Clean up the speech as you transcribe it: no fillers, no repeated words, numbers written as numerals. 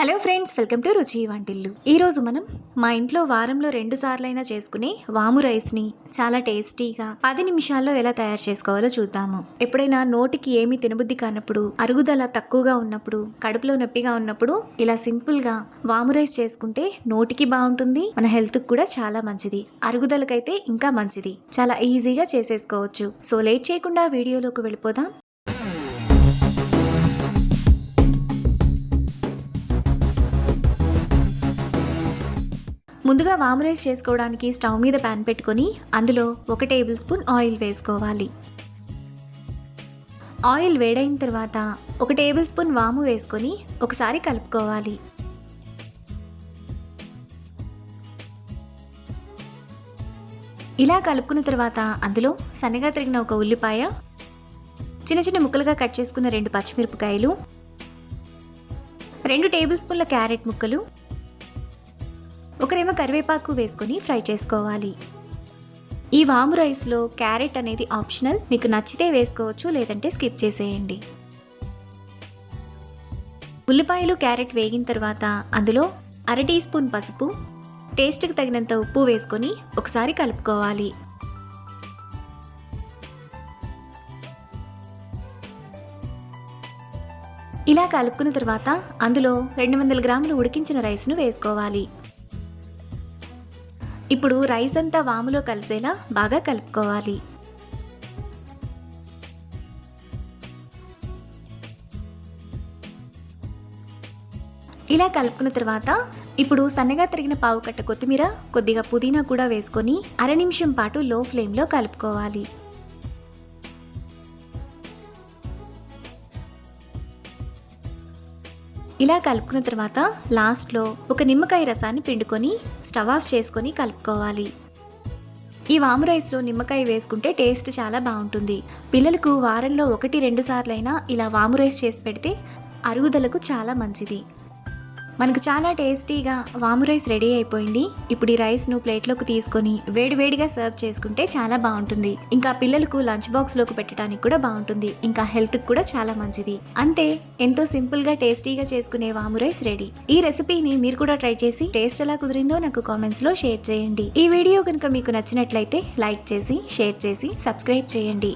Hello friends, welcome to రుచి వంటిల్లు. ఈరోజు మనం మా ఇంట్లో వారంలో 2 సార్లైనా చేసుకునే వాము రైస్ని చాలా టేస్టీగా 10 నిమిషాల్లో ఎలా తయారు చేసుకోవాలో చూద్దాము. ఎప్పుడైనా నోటికి ఏమీ తినబుద్ధి కానప్పుడు, అరుగుదల తక్కువగా ఉన్నప్పుడు, కడుపులో నొప్పిగా ఉన్నప్పుడు ఇలా సింపుల్గా వాము రైస్ చేసుకుంటే నోటికి బాగుంటుంది, మన హెల్త్కి కూడా చాలా మంచిది, అరుగుదలకైతే ఇంకా మంచిది. చాలా ఈజీగా చేసేసుకోవచ్చు. సో లేట్ చేయకుండా వీడియోలోకి వెళ్ళిపోదాం. ముందుగా వాము రైస్ చేసుకోవడానికి స్టవ్ మీద ప్యాన్ పెట్టుకొని అందులో 1 టేబుల్ స్పూన్ ఆయిల్ వేసుకోవాలి. ఆయిల్ వేడైన తర్వాత 1 టేబుల్ స్పూన్ వాము వేసుకొని ఒకసారి కలుపుకోవాలి. ఇలా కలుపుకున్న తర్వాత అందులో సన్నగా తరిగిన 1 ఉల్లిపాయ, చిన్న చిన్న ముక్కలుగా కట్ చేసుకున్న 2 పచ్చిమిరపకాయలు, 2 టేబుల్ స్పూన్ల క్యారెట్ ముక్కలు, 1 రెమ్మ కరివేపాకు వేసుకొని ఫ్రై చేసుకోవాలి. ఈ వాము రైస్లో క్యారెట్ అనేది ఆప్షనల్, మీకు నచ్చితే వేసుకోవచ్చు, లేదంటే స్కిప్ చేసేయండి. ఉల్లిపాయలు క్యారెట్ వేగిన తర్వాత అందులో 1/2 టీ స్పూన్ పసుపు, టేస్ట్కి తగినంత ఉప్పు వేసుకొని ఒకసారి కలుపుకోవాలి. ఇలా కలుపుకున్న తర్వాత అందులో 200 గ్రాములు ఉడికించిన రైస్ను వేసుకోవాలి. ఇప్పుడు రైస్ అంతా వాములో కలిసేలా బాగా కలుపుకోవాలి. ఇలా కలుపుకున్న తర్వాత ఇప్పుడు సన్నగా తరిగిన పావు కట్ట కొత్తిమీర, కొద్దిగా పుదీనా కూడా వేసుకొని 1/2 నిమిషం పాటు లో ఫ్లేమ్లో కలుపుకోవాలి. ఇలా కలుపుకున్న తర్వాత లాస్ట్లో 1 నిమ్మకాయ రసాన్ని పిండుకొని స్టవ్ ఆఫ్ చేసుకొని కలుపుకోవాలి. ఈ వాము రైస్లో నిమ్మకాయ వేసుకుంటే టేస్ట్ చాలా బాగుంటుంది. పిల్లలకు వారంలో 1-2 సార్లైనా ఇలా వాము రైస్ చేసి పెడితే అరుగుదలకు చాలా మంచిది. మనకు చాలా టేస్టీగా వాము రైస్ రెడీ అయిపోయింది. ఇప్పుడు ఈ రైస్ను ప్లేట్లోకి తీసుకొని వేడివేడిగా సర్వ్ చేసుకుంటే చాలా బాగుంటుంది. ఇంకా పిల్లలకు లంచ్ బాక్స్లోకి పెట్టడానికి కూడా బాగుంటుంది. ఇంకా హెల్త్కి కూడా చాలా మంచిది. అంతే, ఎంతో సింపుల్గా టేస్టీగా చేసుకునే వాము రైస్ రెడీ. ఈ రెసిపీని మీరు కూడా ట్రై చేసి టేస్ట్ ఎలా కుదిరిందో నాకు కామెంట్స్లో షేర్ చేయండి. ఈ వీడియో కనుక మీకు నచ్చినట్లయితే లైక్ చేసి, షేర్ చేసి, సబ్స్క్రైబ్ చేయండి.